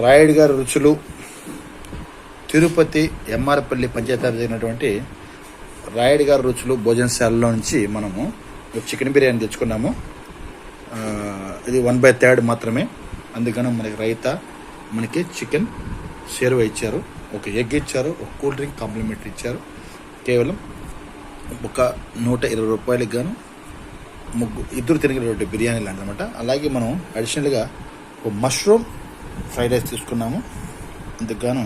రాయుడు గారి రుచులు తిరుపతి ఎంఆర్పల్లి పంచాయతీ జరిగినటువంటి రాయుడు గారి రుచులు భోజనశాలలో నుంచి మనము చికెన్ బిర్యానీ తెచ్చుకున్నాము. ఇది 1/3 మాత్రమే. అందుకని మనకి రైతా, మనకి చికెన్ షేర్వా ఇచ్చారు, ఒక ఎగ్ ఇచ్చారు, ఒక కూల్ డ్రింక్ కాంప్లిమెంటరీ ఇచ్చారు. కేవలం ఒక 120 రూపాయలకి గాను ఇద్దరు తిరిగినటువంటి బిర్యానీలు అనమాట. అలాగే మనం అడిషనల్గా ఒక మష్రూమ్ ఫ్రైడ్ రైస్ తీసుకున్నాము. అందుకు గాను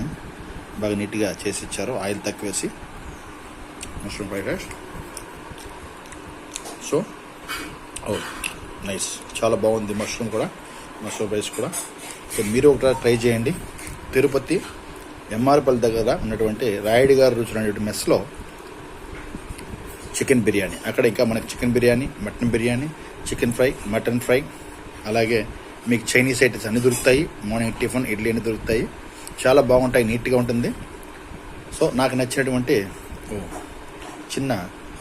బాగా నీట్గా చేసి ఇచ్చారు, ఆయిల్ తక్కువ వేసి mushroom fried rice. So nice, చాలా బాగుంది మష్రూమ్ రైస్ కూడా. సో మీరు ఒకటి ట్రై చేయండి. తిరుపతి ఎంఆర్పల్లి దగ్గర ఉన్నటువంటి రాయుడు గారి రుచులు అనేటువంటి మెస్లో చికెన్ బిర్యానీ. అక్కడ ఇంకా మనకి chicken biryani, mutton biryani, chicken fry, mutton fry, అలాగే మీకు చైనీస్ ఐటమ్స్ అన్నీ దొరుకుతాయి. మార్నింగ్ టిఫిన్, ఇడ్లీ అన్నీ దొరుకుతాయి. చాలా బాగుంటాయి, నీట్గా ఉంటుంది. సో నాకు నచ్చినటువంటి చిన్న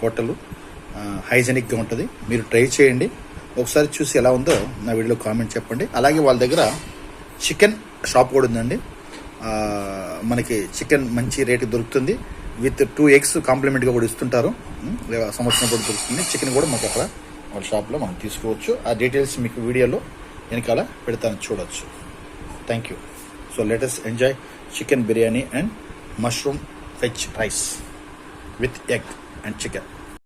హోటలు, హైజెనిక్గా ఉంటుంది. మీరు ట్రై చేయండి, ఒకసారి చూసి ఎలా ఉందో నా వీడియోలో కామెంట్ చెప్పండి. అలాగే వాళ్ళ దగ్గర చికెన్ షాప్ కూడా ఉందండి. మనకి చికెన్ మంచి రేటుకి దొరుకుతుంది. విత్ 2 eggs కాంప్లిమెంట్గా కూడా ఇస్తుంటారు. సంవత్సరం కూడా దొరుకుతుంది. చికెన్ కూడా మాకు అక్కడ వాళ్ళ షాప్లో మనం తీసుకోవచ్చు. ఆ డీటెయిల్స్ మీకు వీడియోలో వెనకాల పెడతాను, చూడవచ్చు. Thank you. So let us enjoy chicken biryani and mushroom veg rice with egg and chicken.